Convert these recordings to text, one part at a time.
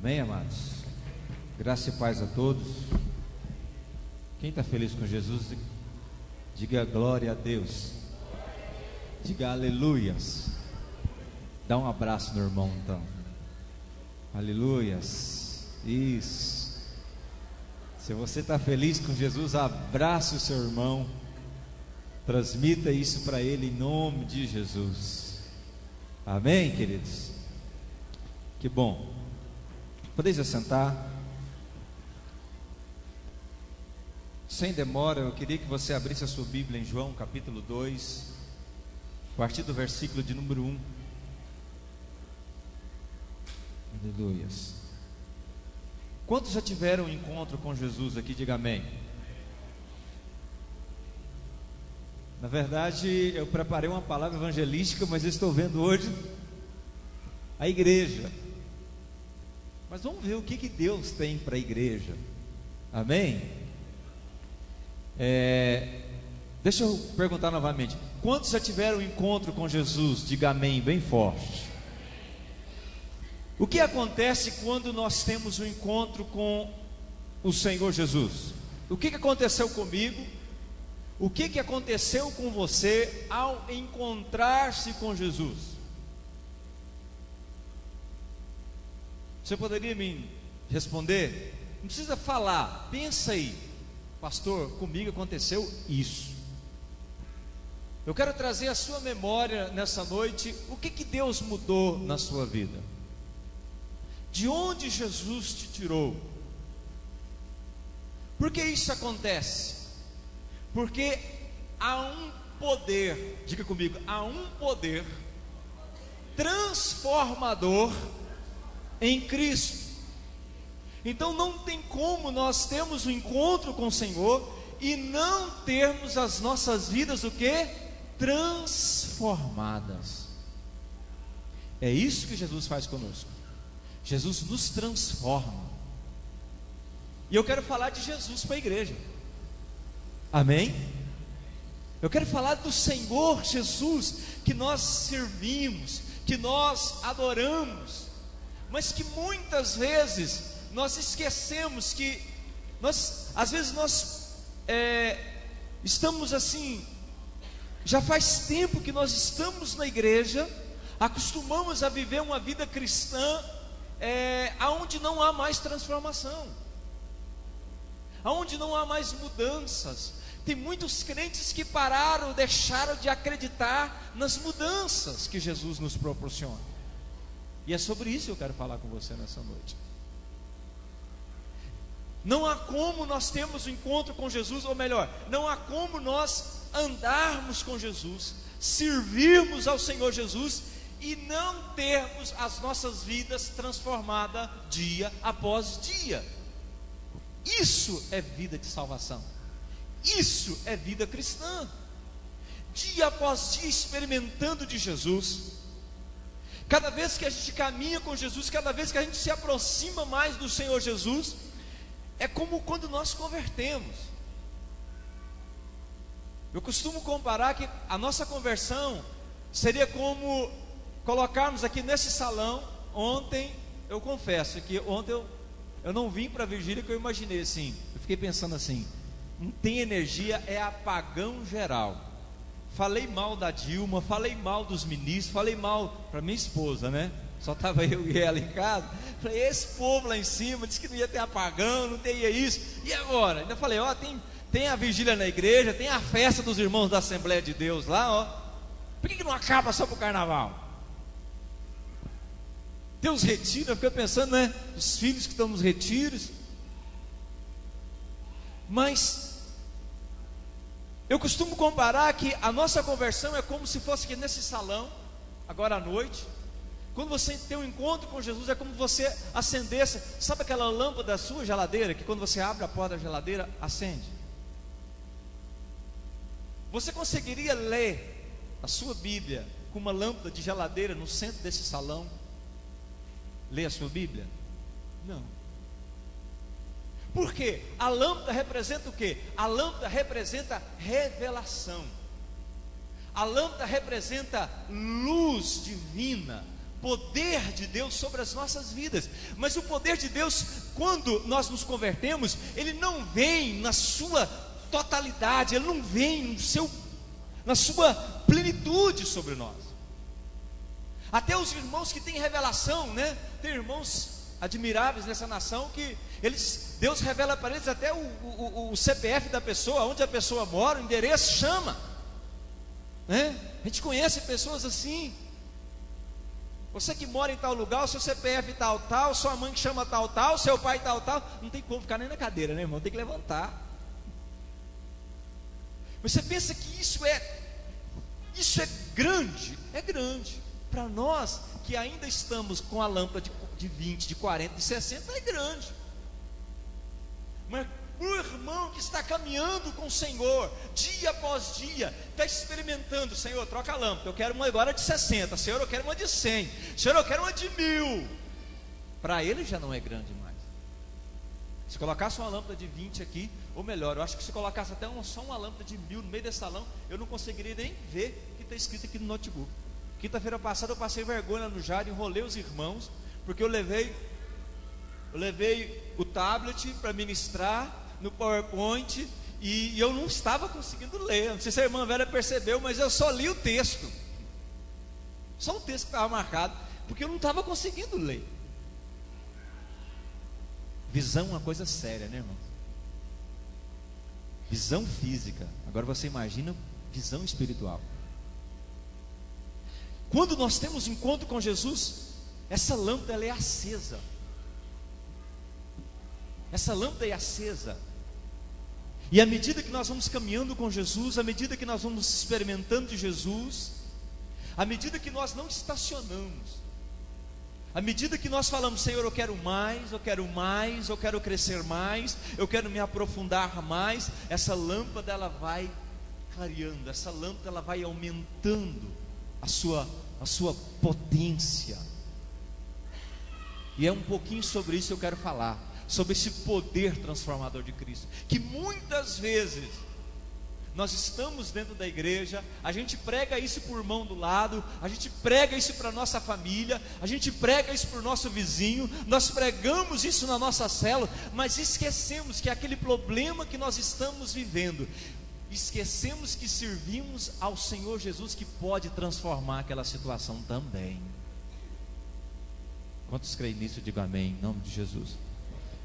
Amém, amados? Graça e paz a todos. Quem está feliz com Jesus, diga glória a Deus. Diga aleluias. Dá um abraço no irmão então. Aleluias. Isso. Se você está feliz com Jesus, abrace o seu irmão. Transmita isso para ele em nome de Jesus. Amém, queridos? Que bom. Podeis assentar. Sem demora, eu queria que você abrisse a sua Bíblia em João capítulo 2, a partir do versículo de número 1. Aleluias. Quantos já tiveram um encontro com Jesus aqui? Diga amém. Na verdade, eu preparei uma palavra evangelística, mas eu estou vendo hoje a igreja. Mas vamos ver o que Deus tem para a igreja. Amém? Deixa eu perguntar novamente. Quantos já tiveram um encontro com Jesus? Diga amém bem forte. O que acontece quando nós temos um encontro com o Senhor Jesus? O que aconteceu comigo? O que aconteceu com você ao encontrar-se com Jesus? Você poderia me responder? Não precisa falar, pensa aí. Pastor, comigo aconteceu isso. Eu quero trazer à sua memória nessa noite o que Deus mudou na sua vida. De onde Jesus te tirou? Por que isso acontece? Porque há um poder, diga comigo, há um poder transformador em Cristo. Então não tem como nós termos um encontro com o Senhor e não termos as nossas vidas o quê? Transformadas. É isso que Jesus faz conosco. Jesus nos transforma. E eu quero falar de Jesus para a igreja. Amém? Eu quero falar do Senhor Jesus, que nós servimos, que nós adoramos, mas que muitas vezes nós esquecemos que às vezes nós estamos assim, já faz tempo que nós estamos na igreja, acostumamos a viver uma vida cristã, aonde não há mais transformação, aonde não há mais mudanças. Tem muitos crentes que pararam, deixaram de acreditar nas mudanças que Jesus nos proporciona. E é sobre isso que eu quero falar com você nessa noite. Não há como nós termos um encontro com Jesus, ou melhor, não há como nós andarmos com Jesus, servirmos ao Senhor Jesus e não termos as nossas vidas transformadas dia após dia. Isso é vida de salvação. Isso é vida cristã. Dia após dia experimentando de Jesus. Cada vez que a gente caminha com Jesus, cada vez que a gente se aproxima mais do Senhor Jesus, é como quando nós convertemos. Eu costumo comparar que a nossa conversão seria como colocarmos aqui nesse salão. Ontem, eu confesso que ontem eu não vim para a vigília, que eu imaginei assim, eu fiquei pensando assim, não tem energia, é apagão geral. Falei mal da Dilma, falei mal dos ministros, falei mal para minha esposa, né? Só estava eu e ela em casa. Falei, esse povo lá em cima disse que não ia ter apagão, não teria isso. E agora? Ainda falei, tem a vigília na igreja, tem a festa dos irmãos da Assembleia de Deus lá, ó. Por que não acaba só para o carnaval? Tem os retiros, eu fiquei pensando, né? Os filhos que estão nos retiros. Mas eu costumo comparar que a nossa conversão é como se fosse aqui nesse salão, agora à noite. Quando você tem um encontro com Jesus, é como se você acendesse, sabe aquela lâmpada da sua geladeira, que quando você abre a porta da geladeira, acende? Você conseguiria ler a sua Bíblia com uma lâmpada de geladeira no centro desse salão? Ler a sua Bíblia? Não. Por quê? A lâmpada representa o quê? A lâmpada representa revelação. A lâmpada representa luz divina, poder de Deus sobre as nossas vidas. Mas o poder de Deus, quando nós nos convertemos, ele não vem na sua totalidade, ele não vem na sua plenitude sobre nós. Até os irmãos que têm revelação, né? Tem irmãos admiráveis nessa nação que Deus revela para eles até o CPF da pessoa, onde a pessoa mora, o endereço, chama, né? A gente conhece pessoas assim. Você que mora em tal lugar, o seu CPF tal, sua mãe que chama tal, seu pai tal, não tem como ficar nem na cadeira, né, irmão? Tem que levantar. Você pensa que isso é grande? É grande. Para nós que ainda estamos com a lâmpada de 20, de 40, de 60, é grande. Mas o irmão que está caminhando com o Senhor, dia após dia, está experimentando: Senhor, troca a lâmpada, eu quero uma agora de 60, Senhor, eu quero uma de 100, Senhor, eu quero uma de 1000. Para ele já não é grande mais. Se colocasse uma lâmpada de 20 aqui, ou melhor, eu acho que se colocasse até só uma lâmpada de 1000 no meio desse salão, eu não conseguiria nem ver o que está escrito aqui no notebook. Quinta-feira passada eu passei vergonha no Jari, enrolei os irmãos, porque eu levei o tablet para ministrar no PowerPoint, e eu não estava conseguindo ler. Não sei se a irmã Vera percebeu, mas eu só li o texto, só o texto que estava marcado, porque eu não estava conseguindo ler. Visão é uma coisa séria, né, irmão? Visão física. Agora você imagina visão espiritual. Quando nós temos encontro com Jesus, essa lâmpada ela é acesa. Essa lâmpada é acesa. E à medida que nós vamos caminhando com Jesus, à medida que nós vamos experimentando de Jesus, à medida que nós não estacionamos, à medida que nós falamos: Senhor, eu quero mais, eu quero mais, eu quero crescer mais, eu quero me aprofundar mais, essa lâmpada ela vai clareando, essa lâmpada ela vai aumentando a sua potência. E é um pouquinho sobre isso que eu quero falar, sobre esse poder transformador de Cristo, que muitas vezes nós estamos dentro da igreja, a gente prega isso para o irmão do lado, a gente prega isso para a nossa família, a gente prega isso para o nosso vizinho, nós pregamos isso na nossa célula, mas esquecemos que aquele problema que nós estamos vivendo, esquecemos que servimos ao Senhor Jesus, que pode transformar aquela situação também. Quantos creem nisso? Digo amém, em nome de Jesus.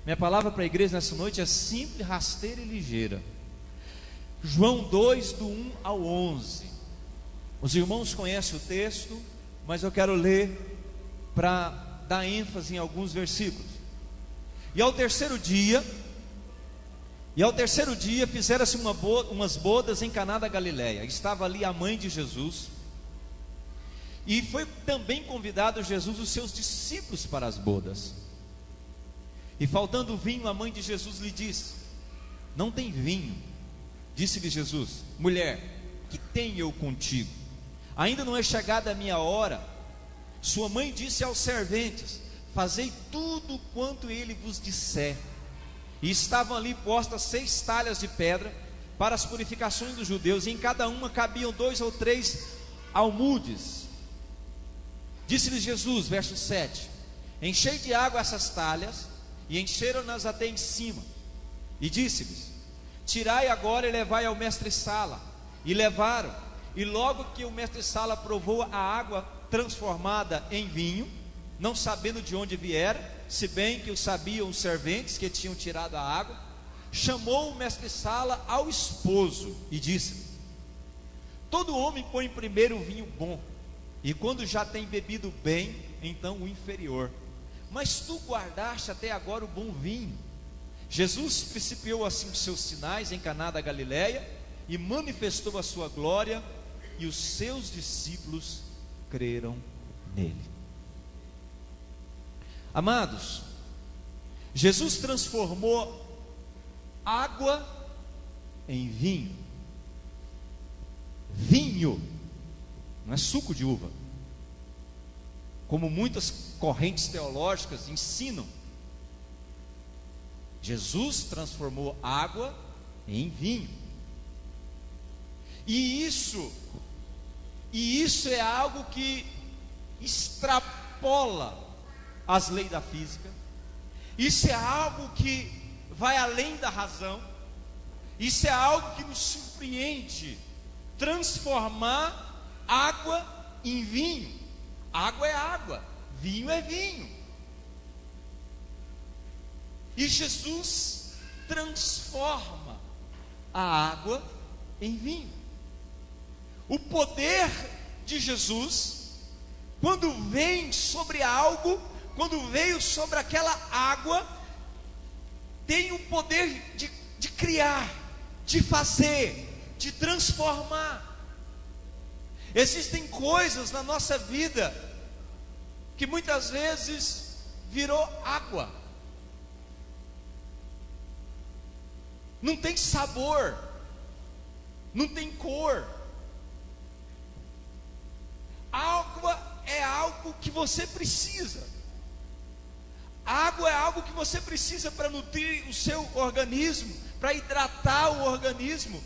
Minha palavra para a igreja nessa noite é simples, rasteira e ligeira. João 2, do 1 ao 11. Os irmãos conhecem o texto, mas eu quero ler para dar ênfase em alguns versículos. E ao terceiro dia fizeram-se umas bodas em Caná da Galileia. Estava ali a mãe de Jesus, e foi também convidado Jesus os seus discípulos para as bodas. E faltando vinho, a mãe de Jesus lhe disse: não tem vinho. Disse-lhe Jesus: mulher, que tenho eu contigo? Ainda não é chegada a minha hora. Sua mãe disse aos serventes: fazei tudo quanto ele vos disser. E estavam ali postas 6 talhas de pedra para as purificações dos judeus, e em cada uma cabiam 2 ou 3 almudes. Disse-lhes Jesus, verso 7: enchei de água essas talhas. E encheram-nas até em cima. E disse-lhes: tirai agora e levai ao mestre-sala. E levaram. E logo que o mestre-sala provou a água transformada em vinho, não sabendo de onde viera, se bem que o sabiam os serventes que tinham tirado a água, chamou o mestre-sala ao esposo e disse-lhe: todo homem põe primeiro o vinho bom, e quando já tem bebido bem, então o inferior. Mas tu guardaste até agora o bom vinho. Jesus principiou assim os seus sinais em Caná da Galileia e manifestou a sua glória, e os seus discípulos creram nele. Amados, Jesus transformou água em vinho. Vinho não é suco de uva, como muitas correntes teológicas ensinam. Jesus transformou água em vinho. E isso é algo que extrapola extrapola as leis da física. Isso é algo que vai além da razão. Isso é algo que nos surpreende. Transformar água em vinho. Água é água, vinho é vinho. E Jesus transforma a água em vinho. O poder de Jesus, quando vem sobre algo, quando veio sobre aquela água, tem o poder de criar, de fazer, de transformar. Existem coisas na nossa vida que muitas vezes virou água, não tem sabor, não tem cor. Água é algo que você precisa. Água é algo que você precisa para nutrir o seu organismo, para hidratar o organismo.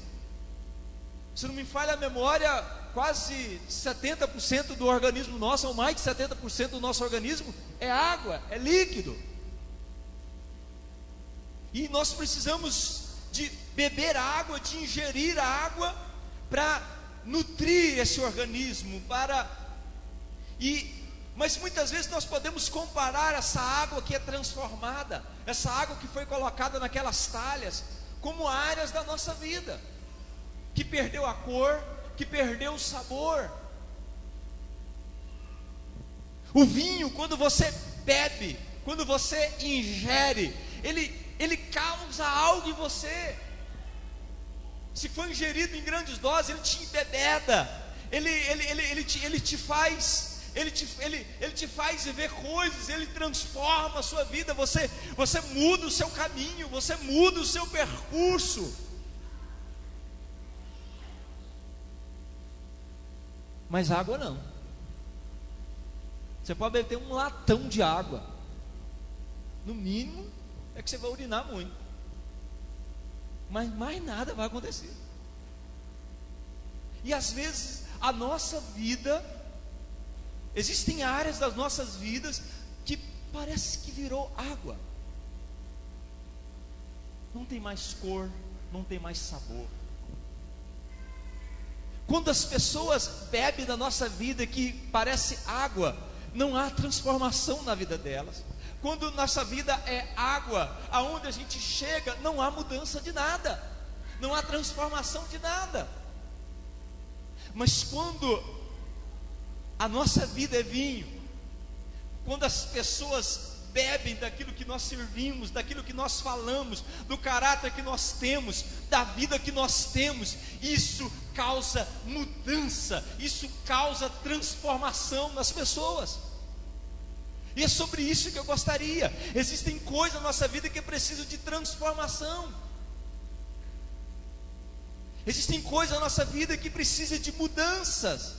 Se não me falha a memória, quase 70% do organismo nosso, ou mais de 70% do nosso organismo, é água, é líquido. E nós precisamos de beber água, de ingerir água, para nutrir esse organismo, mas muitas vezes nós podemos comparar essa água que é transformada, essa água que foi colocada naquelas talhas, como áreas da nossa vida, que perdeu a cor, que perdeu o sabor. O vinho, quando você bebe, quando você ingere, ele causa algo em você. Se for ingerido em grandes doses, ele te embebeda, ele te faz ver coisas, ele transforma a sua vida, você muda o seu caminho, você muda o seu percurso. Mas água não. Você pode beber um latão de água, no mínimo é que você vai urinar muito, mas mais nada vai acontecer. E às vezes a nossa vida, existem áreas das nossas vidas que parece que virou água, não tem mais cor, não tem mais sabor. Quando as pessoas bebem da nossa vida que parece água, não há transformação na vida delas. Quando nossa vida é água, aonde a gente chega, não há mudança de nada, não há transformação de nada. Mas quando a nossa vida é vinho, quando as pessoas bebem daquilo que nós servimos, daquilo que nós falamos, do caráter que nós temos, da vida que nós temos, isso causa mudança, isso causa transformação nas pessoas. E é sobre isso que eu gostaria. Existem coisas na nossa vida que precisam de transformação. Existem coisas na nossa vida que precisam de mudanças.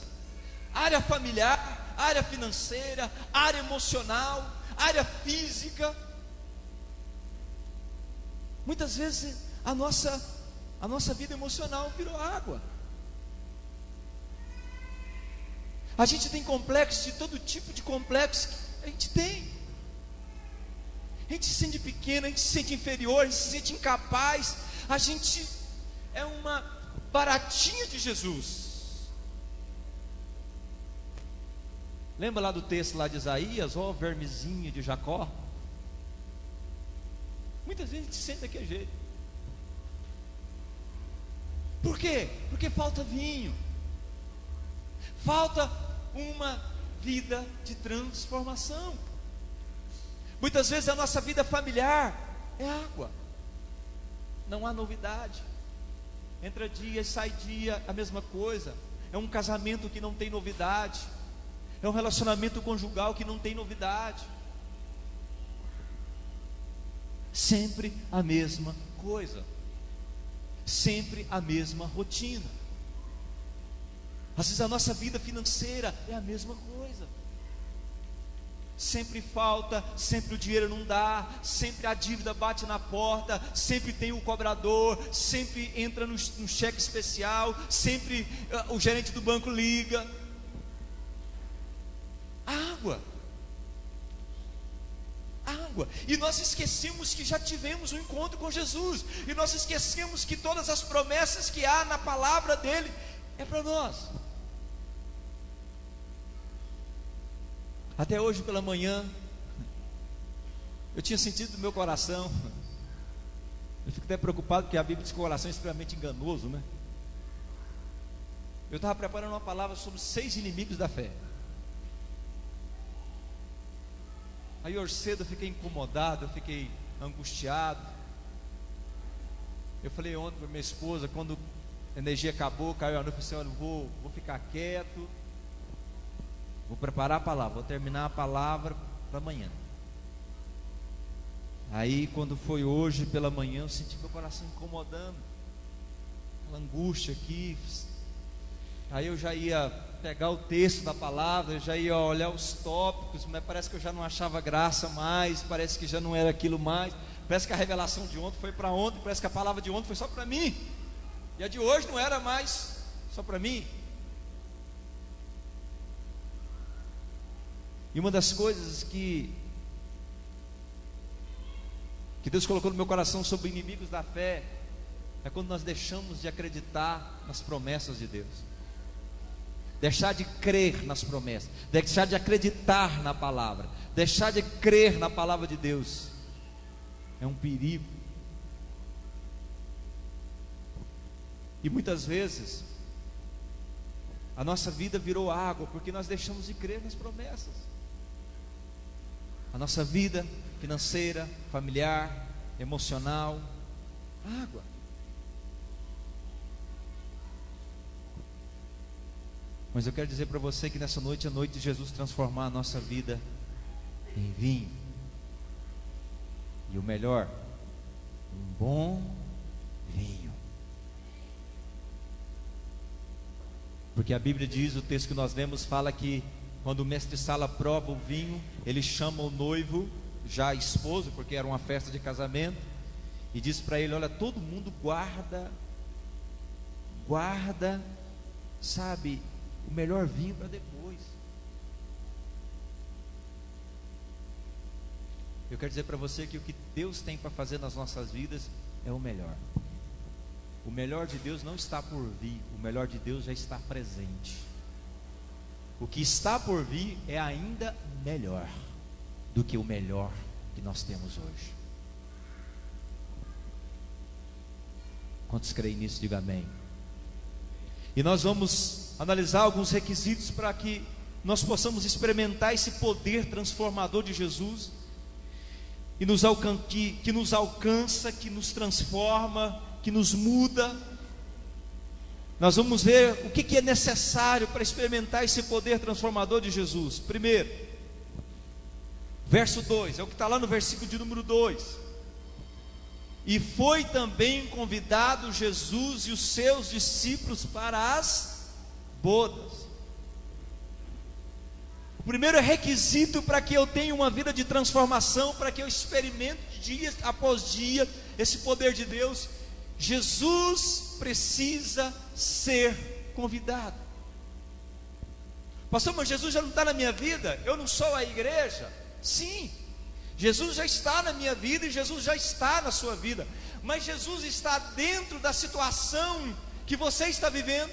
Área familiar, área financeira, área emocional, área física. Muitas vezes a nossa vida emocional virou água. A gente tem complexos, de todo tipo de complexo a gente tem. A gente se sente pequeno, a gente se sente inferior, a gente se sente incapaz. A gente é uma baratinha de Jesus. Lembra lá do texto lá de Isaías, ó vermezinho de Jacó? Muitas vezes a gente se sente daquele jeito. Por quê? Porque falta vinho, falta uma vida de transformação. Muitas vezes a nossa vida familiar é água, não há novidade, entra dia, sai dia, a mesma coisa. É um casamento que não tem novidade, é um relacionamento conjugal que não tem novidade, sempre a mesma coisa, sempre a mesma rotina. Às vezes a nossa vida financeira é a mesma coisa, sempre falta, sempre o dinheiro não dá, sempre a dívida bate na porta, sempre tem o cobrador, sempre entra no cheque especial, sempre o gerente do banco liga. Água. água. E nós esquecemos que já tivemos um encontro com Jesus. E nós esquecemos que todas as promessas que há na palavra dele é para nós. Até hoje pela manhã, eu tinha sentido no meu coração, eu fico até preocupado porque a Bíblia diz que o coração é extremamente enganoso, né? Eu estava preparando uma palavra sobre 6 inimigos da fé. Aí hoje cedo eu fiquei incomodado, eu fiquei angustiado. Eu falei ontem para minha esposa, quando a energia acabou, caiu a noite, eu falei assim: olha, vou ficar quieto, vou preparar a palavra, vou terminar a palavra para amanhã. Aí quando foi hoje pela manhã, eu senti meu coração incomodando, aquela angústia aqui. Aí eu já ia pegar o texto da palavra, eu já ia olhar os tópicos, mas parece que eu já não achava graça mais, parece que já não era aquilo mais, parece que a revelação de ontem foi para ontem, parece que a palavra de ontem foi só para mim, e a de hoje não era mais só para mim. E uma das coisas que Deus colocou no meu coração sobre inimigos da fé é quando nós deixamos de acreditar nas promessas de Deus, deixar de crer nas promessas, deixar de acreditar na palavra, deixar de crer na palavra de Deus, é um perigo. E muitas vezes a nossa vida virou água porque nós deixamos de crer nas promessas. A nossa vida financeira, familiar, emocional, água. Mas eu quero dizer para você que nessa noite é noite de Jesus transformar a nossa vida em vinho. E o melhor, um bom vinho. Porque a Bíblia diz, o texto que nós lemos fala que quando o mestre-sala prova o vinho, ele chama o noivo, já esposo, porque era uma festa de casamento, e diz para ele: olha, todo mundo guarda, sabe, o melhor vinho para depois. Eu quero dizer para você que o que Deus tem para fazer nas nossas vidas é o melhor. O melhor de Deus não está por vir, o melhor de Deus já está presente. O que está por vir é ainda melhor do que o melhor que nós temos hoje. Quantos creem nisso? Diga amém. E nós vamos analisar alguns requisitos para que nós possamos experimentar esse poder transformador de Jesus, que nos alcança, que nos transforma, que nos muda. Nós vamos ver o que é necessário para experimentar esse poder transformador de Jesus. Primeiro, verso 2, é o que está lá no versículo de número 2. E foi também convidado Jesus e os seus discípulos para as bodas. O primeiro requisito para que eu tenha uma vida de transformação, para que eu experimente dia após dia esse poder de Deus, Jesus precisa ser convidado. Pastor, mas Jesus já não está na minha vida? Eu não sou a igreja? Sim, Jesus já está na minha vida e Jesus já está na sua vida, mas Jesus está dentro da situação que você está vivendo.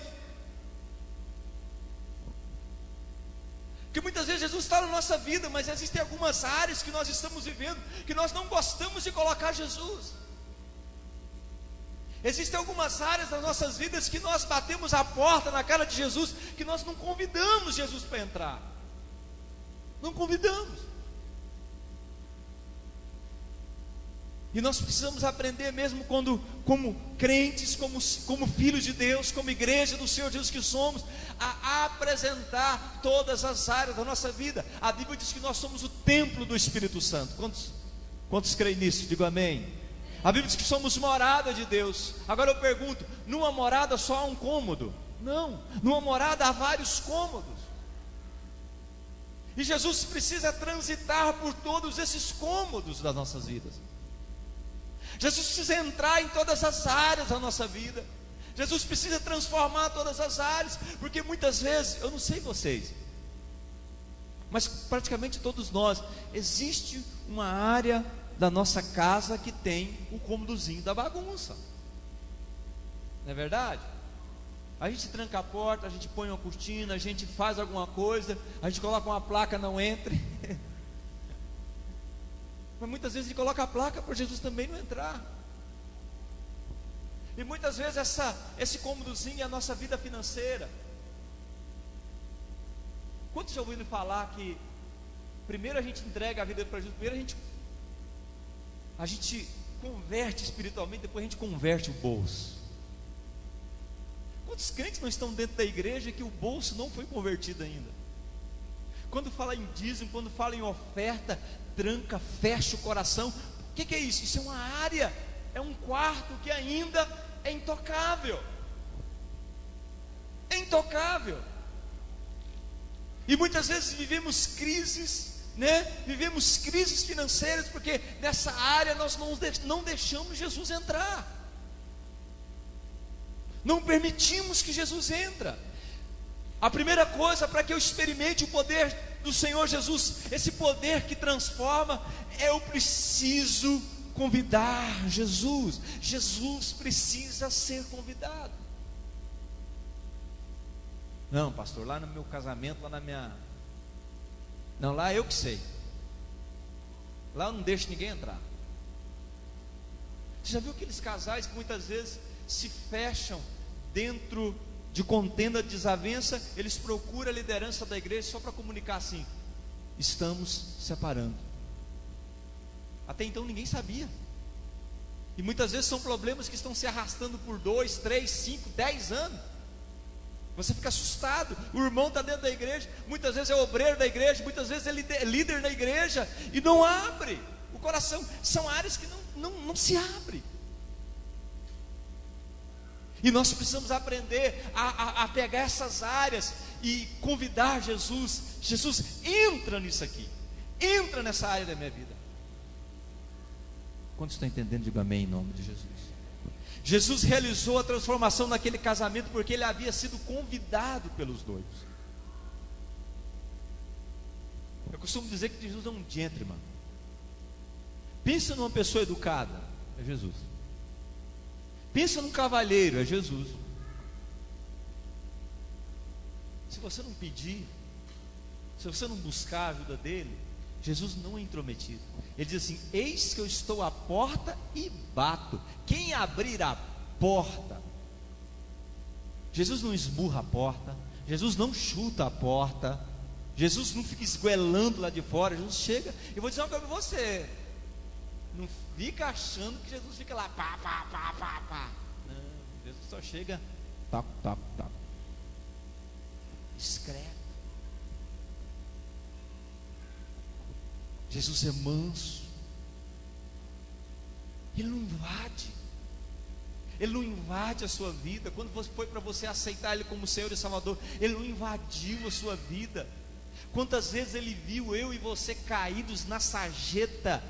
Porque muitas vezes Jesus está na nossa vida, mas existem algumas áreas que nós estamos vivendo que nós não gostamos de colocar Jesus. Existem algumas áreas das nossas vidas que nós batemos a porta na cara de Jesus, que nós não convidamos Jesus para entrar. Não convidamos. E nós precisamos aprender mesmo como crentes, como filhos de Deus, como igreja do Senhor Jesus que somos, a apresentar todas as áreas da nossa vida. A Bíblia diz que nós somos o templo do Espírito Santo. Quantos creem nisso? Digo amém. A Bíblia diz que somos morada de Deus. Agora eu pergunto, numa morada só há um cômodo? Não, numa morada há vários cômodos. E Jesus precisa transitar por todos esses cômodos das nossas vidas. Jesus precisa entrar em todas as áreas da nossa vida. Jesus precisa transformar todas as áreas, porque muitas vezes, eu não sei vocês, mas praticamente todos nós, existe uma área da nossa casa que tem o cômodozinho da bagunça, não é verdade? A gente tranca a porta, a gente põe uma cortina, a gente faz alguma coisa, a gente coloca uma placa, não entre. Mas muitas vezes a gente coloca a placa para Jesus também não entrar. E muitas vezes esse cômodozinho é a nossa vida financeira. Quantos já ouviram falar que primeiro a gente entrega a vida para Jesus, primeiro a gente converte espiritualmente, depois a gente converte o bolso. Quantos crentes não estão dentro da igreja que o bolso não foi convertido ainda? Quando fala em dízimo, quando fala em oferta, tranca, fecha o coração. O que é isso? Isso é uma área, é um quarto que ainda é intocável. É intocável. E muitas vezes vivemos crises, né? Vivemos crises financeiras, porque nessa área nós não deixamos Jesus entrar. Não permitimos que Jesus entre. A primeira coisa para que eu experimente o poder do Senhor Jesus, esse poder que transforma, eu preciso convidar Jesus. Jesus precisa ser convidado. Não, pastor, lá no meu casamento, lá na minha... Não, lá eu que sei. Lá eu não deixo ninguém entrar. Você já viu aqueles casais que muitas vezes se fecham dentro de contenda de desavença? Eles procuram a liderança da igreja só para comunicar assim: estamos separando. Até então ninguém sabia. E muitas vezes são problemas que estão se arrastando por 2, 3, 5, 10 anos. Você fica assustado. O irmão está dentro da igreja, muitas vezes é obreiro da igreja, muitas vezes é líder da igreja, e não abre o coração. São áreas que não se abrem. E nós precisamos aprender a pegar essas áreas e convidar Jesus. Jesus, entra nisso aqui, entra nessa área da minha vida. Quantos estão entendendo? Diga amém em nome de Jesus. Jesus realizou a transformação naquele casamento porque ele havia sido convidado pelos noivos. Eu costumo dizer que Jesus é um gentleman. Pensa numa pessoa educada, é Jesus. Pensa num cavalheiro, é Jesus. Se você não pedir, se você não buscar a ajuda dele, Jesus não é intrometido. Ele diz assim: eis que eu estou à porta e bato. Quem abrir a porta? Jesus não esmurra a porta, Jesus não chuta a porta, Jesus não fica esguelando lá de fora. Jesus chega. Eu vou dizer uma coisa para você: não fica achando que Jesus fica lá pá, pá, pá, pá, pá. Não, Jesus só chega tap, tap, tap. Discreto. Jesus é manso. Ele não invade. Ele não invade a sua vida. Quando foi para você aceitar Ele como Senhor e Salvador, Ele não invadiu a sua vida. Quantas vezes Ele viu eu e você caídos na sarjeta,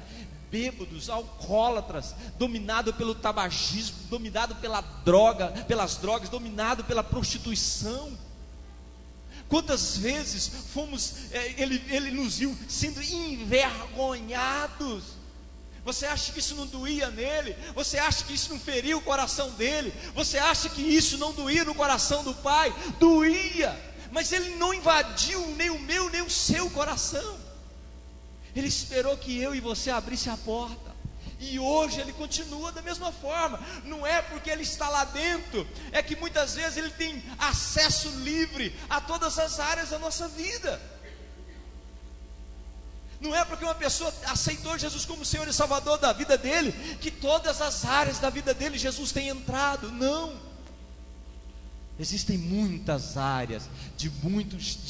bêbados, alcoólatras, dominado pelo tabagismo, dominado pelas drogas, dominado pela prostituição. Quantas vezes ele nos viu sendo envergonhados. Você acha que isso não doía nele? Você acha que isso não feria o coração dele? Você acha que isso não doía no coração do Pai? Doía, mas ele não invadiu nem o meu nem o seu coração. Ele esperou que eu e você abrisse a porta. E hoje Ele continua da mesma forma. Não é porque Ele está lá dentro, é que muitas vezes Ele tem acesso livre a todas as áreas da nossa vida. Não é porque uma pessoa aceitou Jesus como Senhor e Salvador da vida dele, que todas as áreas da vida dele Jesus tem entrado. Não. Existem muitas áreas de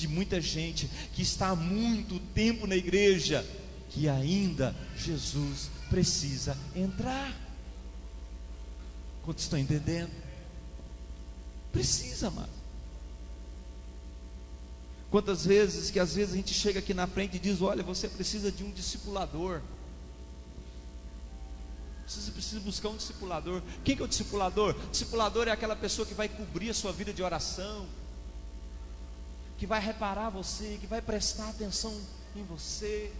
muita gente que está há muito tempo na igreja, que ainda Jesus precisa entrar. Quantos estão entendendo? Precisa, amado. Quantas vezes que às vezes a gente chega aqui na frente e diz: olha, você precisa de um discipulador. Você precisa buscar um discipulador. Quem que é o discipulador? O discipulador é aquela pessoa que vai cobrir a sua vida de oração. que vai reparar você, que vai prestar atenção em você,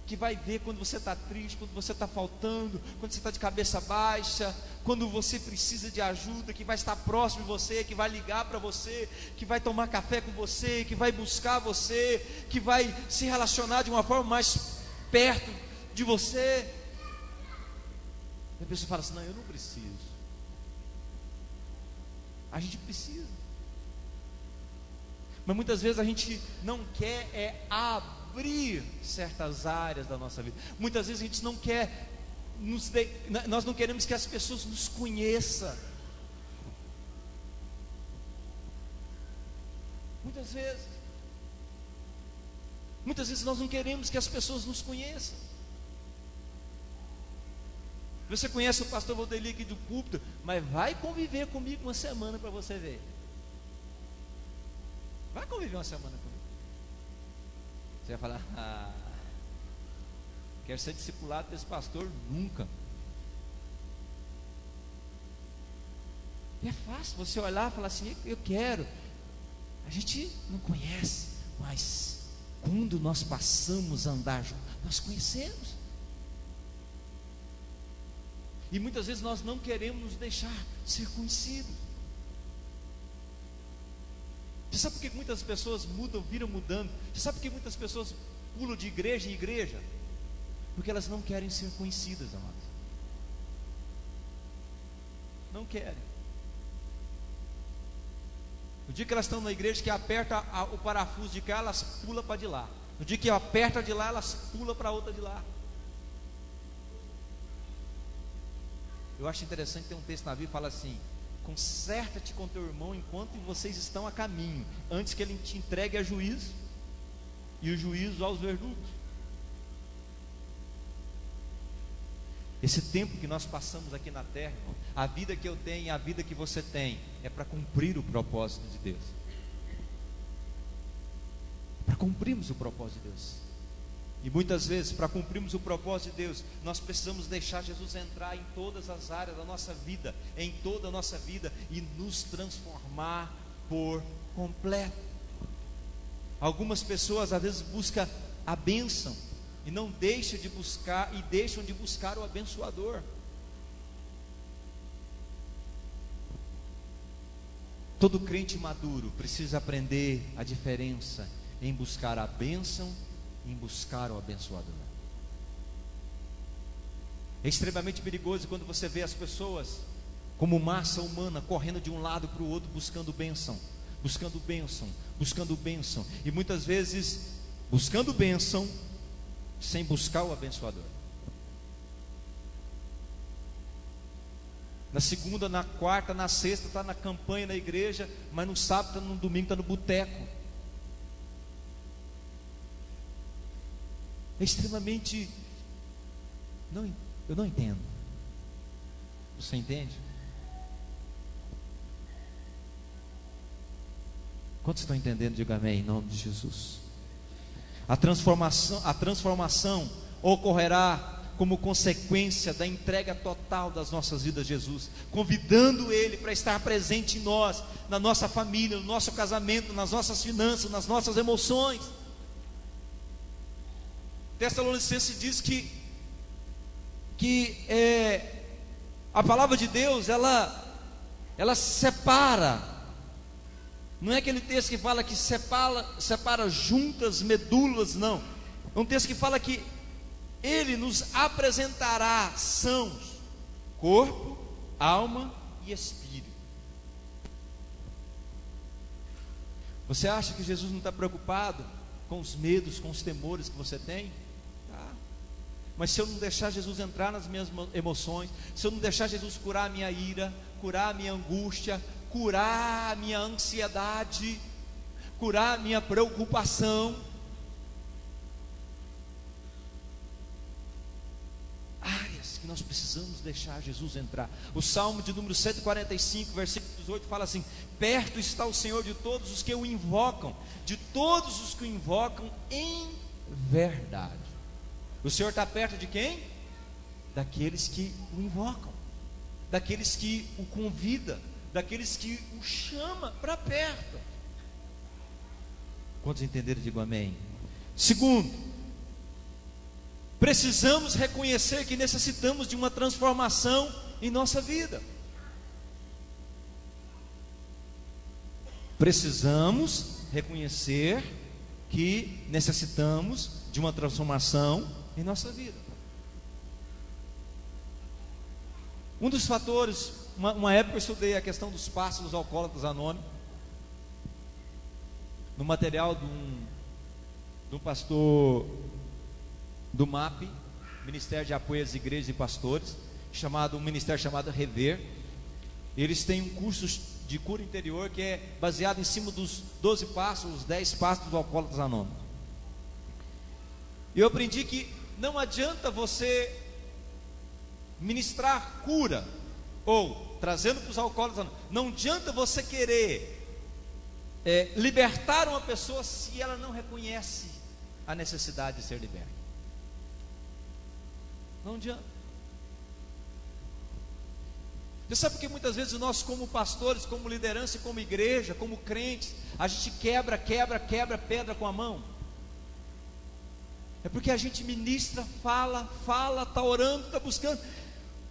que vai ver quando você está triste, quando você está faltando, quando você está de cabeça baixa, quando você precisa de ajuda, que vai estar próximo de você, que vai ligar para você, que vai tomar café com você, que vai buscar você, que vai se relacionar de uma forma mais perto de você. E a pessoa fala assim: não, eu não preciso. A gente precisa, mas muitas vezes a gente não quer abrir certas áreas da nossa vida. Muitas vezes a gente não quer nós não queremos que as pessoas nos conheçam. Muitas vezes nós não queremos que as pessoas nos conheçam. Você conhece o pastor Valdeli aqui do púlpito, mas vai conviver comigo uma semana para você ver. Vai conviver uma semana comigo. Você vai falar: quero ser discipulado desse pastor? Nunca. E é fácil você olhar e falar assim: eu quero. A gente não conhece, mas quando nós passamos a andar juntos, nós conhecemos. E muitas vezes nós não queremos nos deixar ser conhecidos. Você sabe por que muitas pessoas viram mudando? Você sabe por que muitas pessoas pulam de igreja em igreja? Porque elas não querem ser conhecidas, amados. Não querem. No dia que elas estão na igreja, que aperta o parafuso de cá, elas pulam para de lá. No dia que aperta de lá, elas pulam para outra de lá. Eu acho interessante, tem um texto na Bíblia que fala assim: conserta-te com teu irmão enquanto vocês estão a caminho, antes que ele te entregue a juízo, e o juízo aos verdugos. Esse tempo que nós passamos aqui na terra, irmão, a vida que eu tenho e a vida que você tem, é para cumprir o propósito de Deus. Para cumprirmos o propósito de Deus. E muitas vezes, para cumprirmos o propósito de Deus, nós precisamos deixar Jesus entrar em todas as áreas da nossa vida, em toda a nossa vida, e nos transformar por completo. Algumas pessoas às vezes buscam a bênção e não deixam de buscar, e deixam de buscar o abençoador. Todo crente maduro precisa aprender a diferença em buscar a bênção, em buscar o abençoador. É extremamente perigoso quando você vê as pessoas como massa humana correndo de um lado para o outro buscando bênção, buscando bênção, buscando bênção, e muitas vezes buscando bênção sem buscar o abençoador. Na segunda, na quarta, na sexta está na campanha na igreja, mas no sábado, no domingo está no boteco. É extremamente... eu não entendo. Você entende? Quantos estão entendendo? Diga amém, em nome de Jesus. A transformação ocorrerá como consequência da entrega total das nossas vidas a Jesus, convidando Ele para estar presente em nós, na nossa família, no nosso casamento, nas nossas finanças, nas nossas emoções. Tessalonicenses diz que a palavra de Deus, ela separa. Não é aquele texto que fala que separa juntas medulas, não. É um texto que fala que Ele nos apresentará sãos, corpo, alma e espírito. Você acha que Jesus não está preocupado com os medos, com os temores que você tem? Tá. Mas se eu não deixar Jesus entrar nas minhas emoções, se eu não deixar Jesus curar a minha ira, curar a minha angústia, curar a minha ansiedade, curar a minha preocupação, áreas que nós precisamos deixar Jesus entrar. O Salmo de número 145, versículo 18 fala assim: perto está o Senhor de todos os que o invocam, de todos os que o invocam em verdade. O Senhor está perto de quem? Daqueles que o invocam, daqueles que o convidam, daqueles que o chama para perto. Quantos entenderam, digo amém. Segundo, precisamos reconhecer que necessitamos de uma transformação em nossa vida. Precisamos reconhecer que necessitamos de uma transformação em nossa vida. Um dos fatores, uma época eu estudei a questão dos passos dos alcoólatras anônimos, no material de um pastor do MAP, Ministério de Apoio às Igrejas e Pastores, um ministério chamado Rever. Eles têm um curso de cura interior que é baseado em cima dos 12 passos, os 10 passos dos alcoólatras anônimos. E eu aprendi que não adianta você ministrar cura, ou trazendo para os alcoólatras anônimos, não adianta você querer libertar uma pessoa se ela não reconhece a necessidade de ser liberta. Não adianta. Você sabe porque muitas vezes nós, como pastores, como liderança, como igreja, como crentes, a gente quebra pedra com a mão? É porque a gente ministra, fala, está orando, está buscando,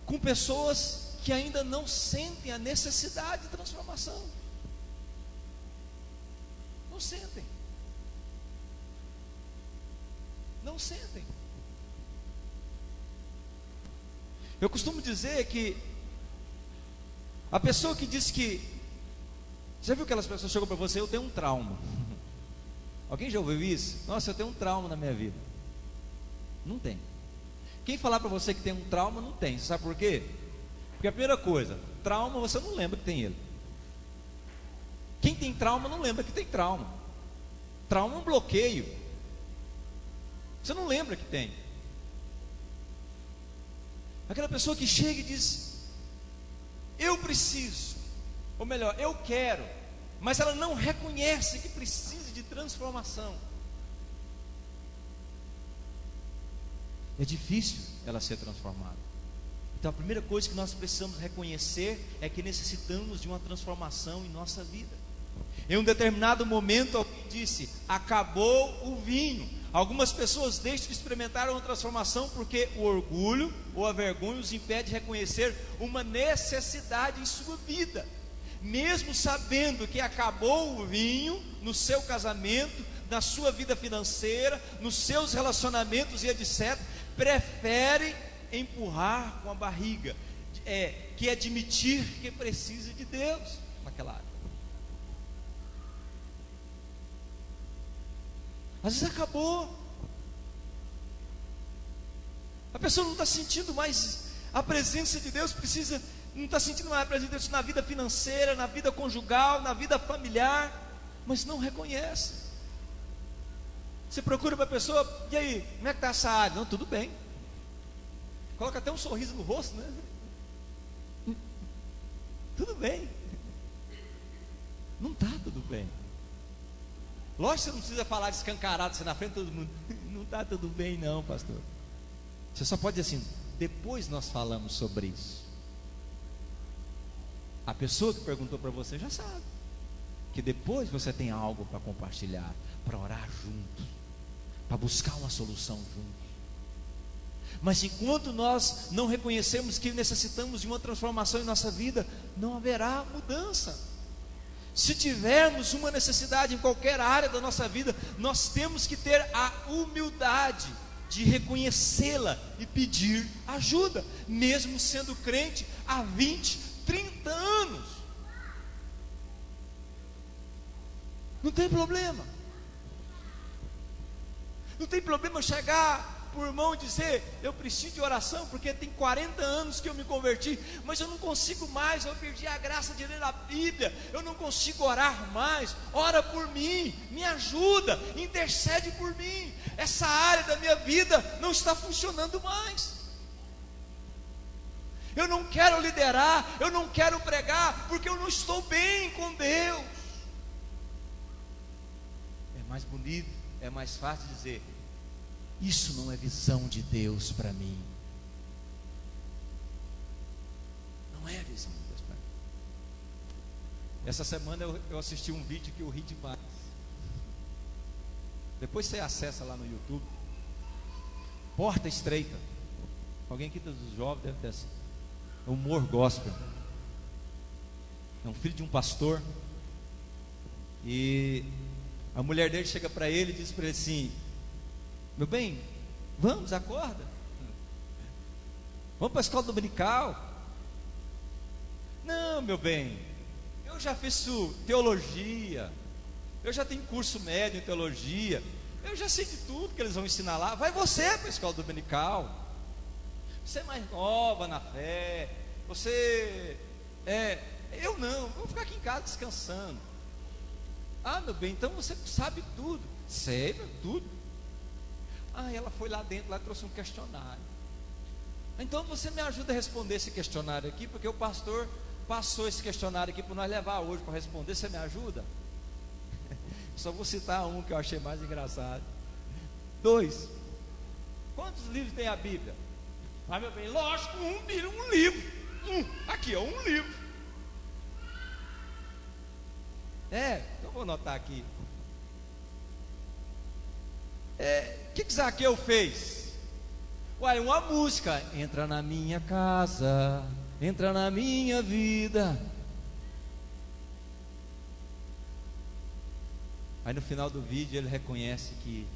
com pessoas que ainda não sentem a necessidade de transformação. Não sentem. Não sentem. Eu costumo dizer que a pessoa que diz que... Já viu aquelas pessoas que chegam para você: eu tenho um trauma? Alguém já ouviu isso? Nossa, eu tenho um trauma na minha vida. Não tem. Quem falar para você que tem um trauma, não tem. Você sabe por quê? Porque a primeira coisa, trauma você não lembra que tem ele. Quem tem trauma não lembra que tem trauma. Trauma é um bloqueio. Você não lembra que tem. Aquela pessoa que chega e diz: eu preciso, ou melhor, eu quero, mas ela não reconhece que precisa de transformação. É difícil ela ser transformada. Então a primeira coisa que nós precisamos reconhecer é que necessitamos de uma transformação em nossa vida. Em um determinado momento alguém disse: acabou o vinho. Algumas pessoas deixam de experimentar uma transformação porque o orgulho ou a vergonha os impede de reconhecer uma necessidade em sua vida. Mesmo sabendo que acabou o vinho no seu casamento, na sua vida financeira, nos seus relacionamentos e etc., prefere empurrar com a barriga, que admitir que precisa de Deus naquela área. Às vezes acabou. A pessoa não está sentindo mais a presença de Deus, não está sentindo mais a presença de Deus na vida financeira, na vida conjugal, na vida familiar, mas não reconhece. Você procura para a pessoa: e aí, como é que está essa área? Não, tudo bem. Coloca até um sorriso no rosto, né? Tudo bem. Não está tudo bem. Lógico que você não precisa falar de escancarado assim na frente de todo mundo. Não está tudo bem não, pastor. Você só pode dizer assim: depois nós falamos sobre isso. A pessoa que perguntou para você já sabe que depois você tem algo para compartilhar, para orar juntos, para buscar uma solução juntos. Mas enquanto nós não reconhecemos que necessitamos de uma transformação em nossa vida, não haverá mudança. Se tivermos uma necessidade em qualquer área da nossa vida, nós temos que ter a humildade de reconhecê-la e pedir ajuda, mesmo sendo crente há 20, 30 anos. Não tem problema. Não tem problema chegar para o irmão e dizer: eu preciso de oração porque tem 40 anos que eu me converti, mas eu não consigo mais, eu perdi a graça de ler a Bíblia, eu não consigo orar mais. Ora por mim, me ajuda, intercede por mim. Essa área da minha vida não está funcionando mais. Eu não quero liderar, eu não quero pregar, porque eu não estou bem com Deus. É mais bonito, é mais fácil dizer: isso não é visão de Deus para mim. Não é a visão de Deus para mim. Essa semana eu assisti um vídeo que eu ri demais. Depois você acessa lá no YouTube. Porta Estreita. Alguém aqui dos jovens deve ter assim. Humor gospel. É um filho de um pastor. E a mulher dele chega para ele e diz para ele assim: meu bem, vamos, acorda. Vamos para a escola dominical. Não, meu bem, eu já fiz teologia. Eu já tenho curso médio em teologia. Eu já sei de tudo que eles vão ensinar lá. Vai você para a escola dominical. Você é mais nova na fé. Eu não, vou ficar aqui em casa descansando. Ah, meu bem, então você sabe tudo. Sei, tudo. Ah, ela foi lá dentro, lá trouxe um questionário. Então você me ajuda a responder esse questionário aqui, porque o pastor passou esse questionário aqui para nós levar hoje para responder. Você me ajuda? Só vou citar um que eu achei mais engraçado. 2. Quantos livros tem a Bíblia? Ah, meu bem, lógico, um livro. Aqui, ó, um livro. Eu vou anotar aqui. O que Zaqueu fez? Uai, uma música. Entra na minha casa, entra na minha vida. Aí no final do vídeo ele reconhece que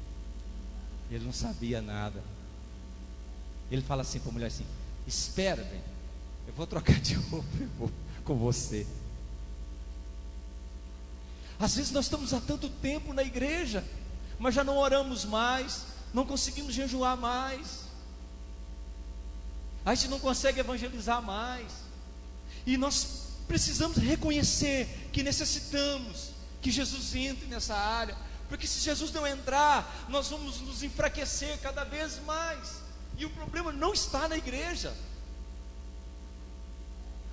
ele não sabia nada. Ele fala assim para a mulher assim: espera, bem, eu vou trocar de roupa com você. Às vezes nós estamos há tanto tempo na igreja, mas já não oramos mais, não conseguimos jejuar mais, a gente não consegue evangelizar mais, e nós precisamos reconhecer que necessitamos que Jesus entre nessa área, porque se Jesus não entrar, nós vamos nos enfraquecer cada vez mais. E o problema não está na igreja,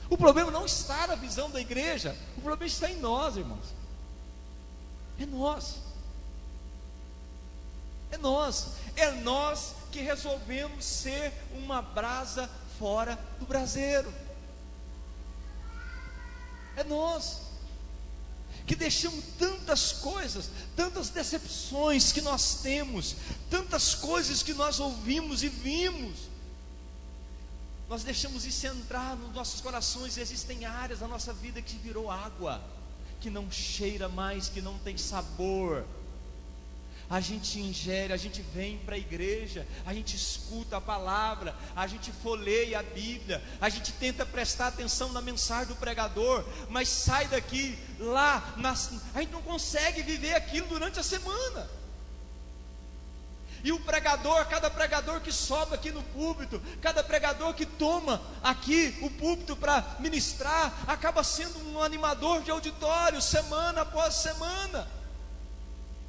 o problema não está na visão da igreja, o problema está em nós, irmãos. É nós que resolvemos ser uma brasa fora do braseiro. É nós que deixamos tantas coisas, tantas decepções que nós temos, tantas coisas que nós ouvimos e vimos, nós deixamos isso entrar nos nossos corações. E existem áreas da nossa vida que virou água, que não cheira mais, que não tem sabor. A gente ingere, a gente vem para a igreja, a gente escuta a palavra, a gente folheia a Bíblia, a gente tenta prestar atenção na mensagem do pregador, mas sai daqui, a gente não consegue viver aquilo durante a semana. E o pregador, cada pregador que sobe aqui no púlpito, cada pregador que toma aqui o púlpito para ministrar, acaba sendo um animador de auditório, semana após semana.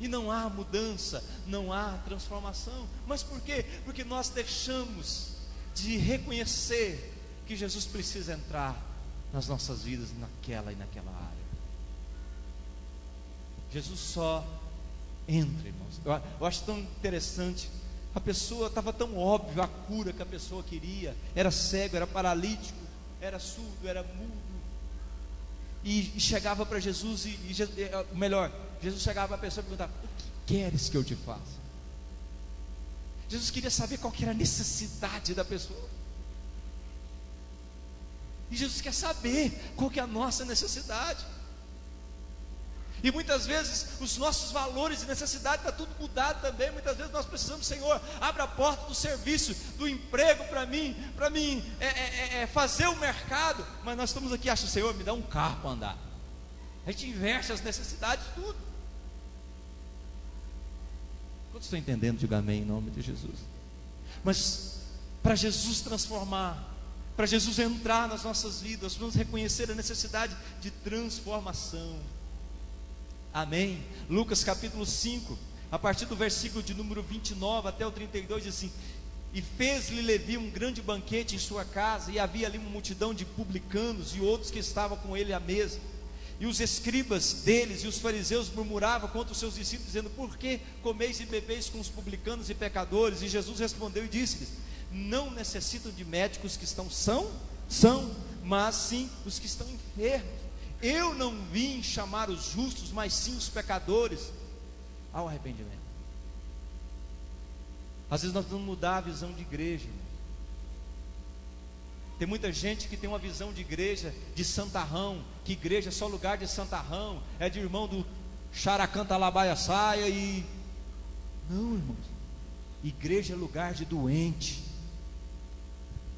E não há mudança, não há transformação. Mas por quê? Porque nós deixamos de reconhecer que Jesus precisa entrar nas nossas vidas, naquela e naquela área. Jesus só entra, irmãos. Eu acho tão interessante. A pessoa, estava tão óbvio a cura que a pessoa queria. Era cego, era paralítico, era surdo, era mudo. E chegava para Jesus Jesus chegava para a pessoa e perguntava: o que queres que eu te faça? Jesus queria saber qual que era a necessidade da pessoa. E Jesus quer saber qual que é a nossa necessidade. E muitas vezes os nossos valores e necessidades está tudo mudado também. Muitas vezes nós precisamos: Senhor, abra a porta do serviço, do emprego para mim fazer o mercado. Mas nós estamos aqui, Senhor, me dá um carro para andar. A gente inverte as necessidades, tudo. Quantos estão entendendo? Diga amém em nome de Jesus. Mas para Jesus transformar, para Jesus entrar nas nossas vidas, vamos reconhecer a necessidade de transformação. Amém? Lucas capítulo 5, a partir do versículo de número 29 até o 32, diz assim: e fez-lhe Levi um grande banquete em sua casa, e havia ali uma multidão de publicanos e outros que estavam com ele à mesa. E os escribas deles e os fariseus murmuravam contra os seus discípulos, dizendo: por que comeis e bebeis com os publicanos e pecadores? E Jesus respondeu e disse-lhes: não necessitam de médicos que estão são, mas sim os que estão enfermos. Eu não vim chamar os justos, mas sim os pecadores ao arrependimento. Às vezes nós vamos mudar a visão de igreja, irmão. Tem muita gente que tem uma visão de igreja de santarrão, que igreja é só lugar de santarrão, é de irmão do Xaracanta Labaia Saia e... Não, irmãos, igreja é lugar de doente,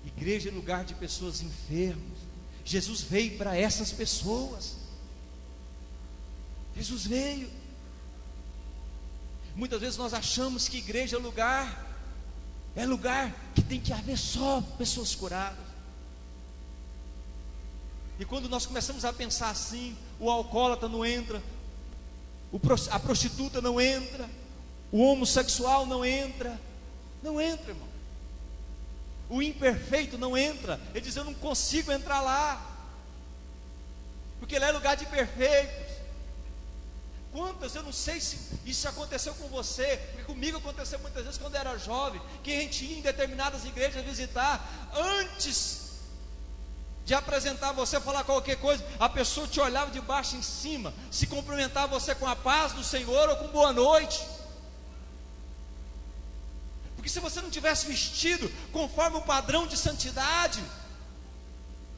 igreja é lugar de pessoas enfermas. Jesus veio para essas pessoas. Jesus veio. Muitas vezes nós achamos que igreja é lugar que tem que haver só pessoas curadas. E quando nós começamos a pensar assim, o alcoólatra não entra, a prostituta não entra, o homossexual não entra, irmão. O imperfeito não entra. Ele diz: eu não consigo entrar lá, porque lá é lugar de perfeitos. Quantas, eu não sei se isso aconteceu com você, porque comigo aconteceu muitas vezes quando eu era jovem, que a gente ia em determinadas igrejas visitar, antes de apresentar você, falar qualquer coisa, a pessoa te olhava de baixo em cima, se cumprimentar você com a paz do Senhor ou com boa noite. Porque se você não tivesse vestido conforme o padrão de santidade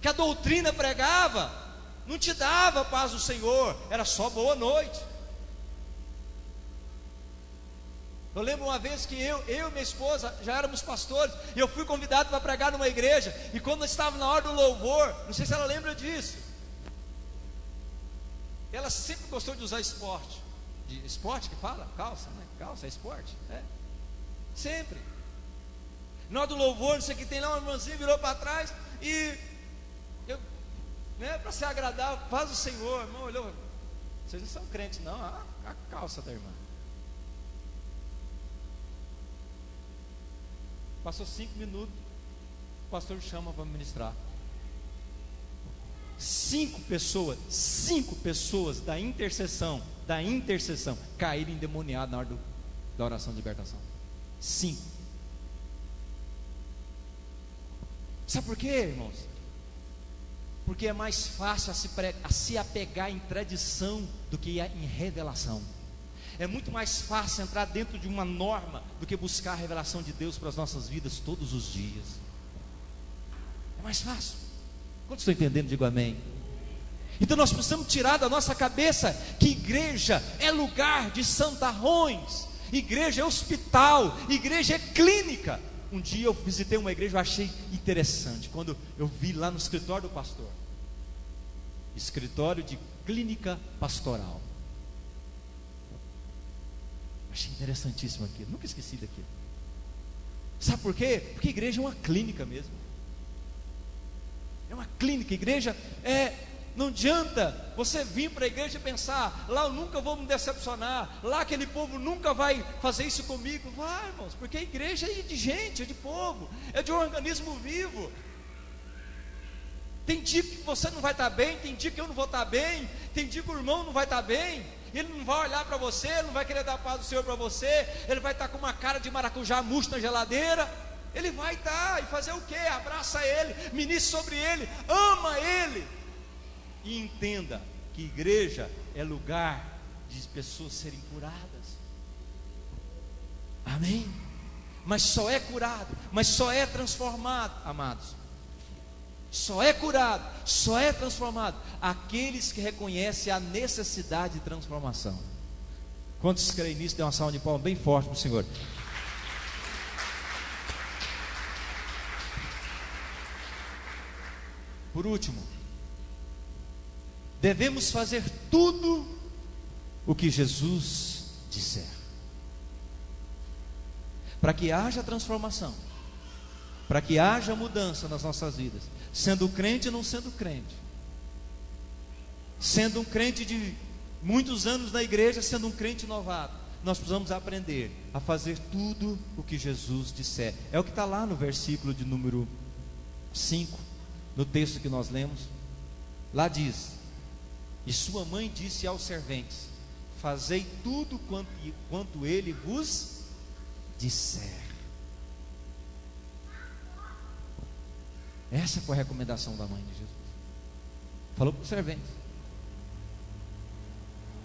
que a doutrina pregava, não te dava a paz do Senhor, era só boa noite. Eu lembro uma vez que eu e minha esposa já éramos pastores, e eu fui convidado para pregar numa igreja, e quando eu estava na hora do louvor, não sei se ela lembra disso, ela sempre gostou de usar esporte. De esporte que fala? Calça, né? Calça é esporte, sempre. Na hora do louvor, não sei o que tem lá, uma irmãzinha virou para trás, e eu, para ser agradável, paz do Senhor, a irmã olhou: vocês não são crentes não, a calça da irmã. Passou 5 minutos, o pastor chama para ministrar. 5 pessoas da intercessão caíram endemoniadas na hora da oração de libertação. 5. Sabe por quê, irmãos? Porque é mais fácil a se apegar em tradição do que em revelação. É muito mais fácil entrar dentro de uma norma do que buscar a revelação de Deus para as nossas vidas todos os dias. É mais fácil. Quantos estão entendendo? Digo amém. Então nós precisamos tirar da nossa cabeça que igreja é lugar de santarrões, igreja é hospital, igreja é clínica. Um dia eu visitei uma igreja, eu achei interessante, quando eu vi lá no escritório do pastor, escritório de clínica pastoral. Achei interessantíssimo aquilo, nunca esqueci daquilo. Sabe por quê? Porque igreja é uma clínica mesmo. É uma clínica, igreja não adianta você vir para a igreja e pensar: lá eu nunca vou me decepcionar, lá aquele povo nunca vai fazer isso comigo. Vai, irmãos, porque a igreja é de gente, é de povo, é de um organismo vivo. Tem dia que você não vai estar bem, tem dia que eu não vou estar bem, tem dia que o irmão não vai estar bem. Ele não vai olhar para você, ele não vai querer dar a paz do Senhor para você, ele vai estar com uma cara de maracujá murcho na geladeira. Ele vai estar e fazer o quê? Abraça ele, ministre sobre ele, ama ele. E entenda que igreja é lugar de pessoas serem curadas. Amém? Mas só é curado, mas só é transformado, amados. Só é curado, só é transformado aqueles que reconhecem a necessidade de transformação. Quantos creem nisso? Dê uma salva de palmas bem forte para o Senhor. Por último, devemos fazer tudo o que Jesus disser, para que haja transformação, para que haja mudança nas nossas vidas, sendo crente ou não sendo crente, sendo um crente de muitos anos na igreja, sendo um crente novato. Nós precisamos aprender a fazer tudo o que Jesus disser. É o que está lá no versículo de número 5, no texto que nós lemos. Lá diz: e sua mãe disse aos serventes: fazei tudo quanto ele vos disser. Essa foi a recomendação da mãe de Jesus. Falou para os serventes: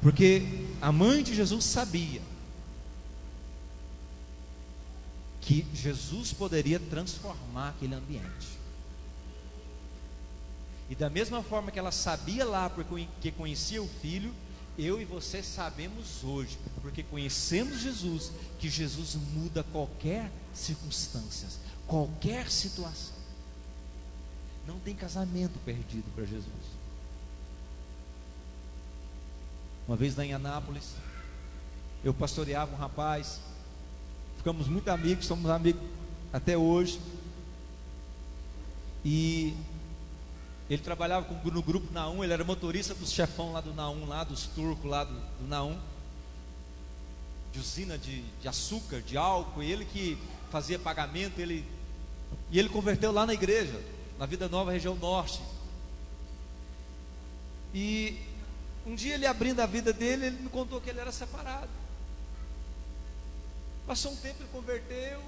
Porque a mãe de Jesus sabia que Jesus poderia transformar aquele ambiente. E da mesma forma que ela sabia lá, porque conhecia o filho, eu e você sabemos hoje, porque conhecemos Jesus, que Jesus muda qualquer circunstância, qualquer situação. Não tem casamento perdido para Jesus. Uma vez lá em Anápolis, eu pastoreava um rapaz, ficamos muito amigos, somos amigos até hoje. E ele trabalhava no grupo Naum, ele era motorista dos chefão lá do Naum, lá dos turcos lá do Naum, de usina de açúcar, de álcool, e ele que fazia pagamento, e ele converteu lá na igreja, na Vida Nova, região norte. E um dia ele abrindo a vida dele, ele me contou que ele era separado. Passou um tempo, ele converteu.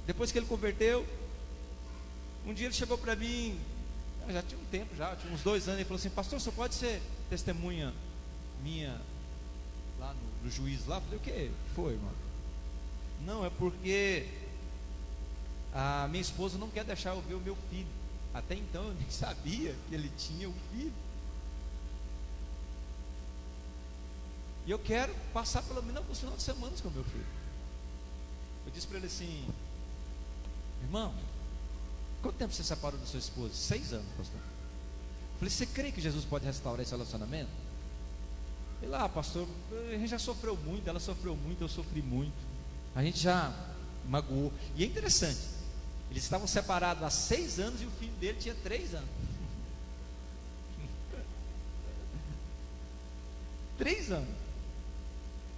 Depois que ele converteu, um dia ele chegou para mim, já tinha um tempo, já tinha uns 2 anos, ele falou assim: pastor, você pode ser testemunha minha lá no juiz lá? Eu falei: o que foi, irmão? Não, é porque a minha esposa não quer deixar eu ver o meu filho. Até então eu nem sabia que ele tinha um filho. E eu quero passar pelo menos alguns finais de semana com o meu filho. Eu disse para ele assim: irmão, quanto tempo você separou da sua esposa? 6 anos, pastor. Eu falei: você crê que Jesus pode restaurar esse relacionamento? Ele: pastor, a gente já sofreu muito, ela sofreu muito, eu sofri muito, a gente já magoou. E é interessante, eles estavam separados há 6 anos e o filho dele tinha 3 anos. 3 anos.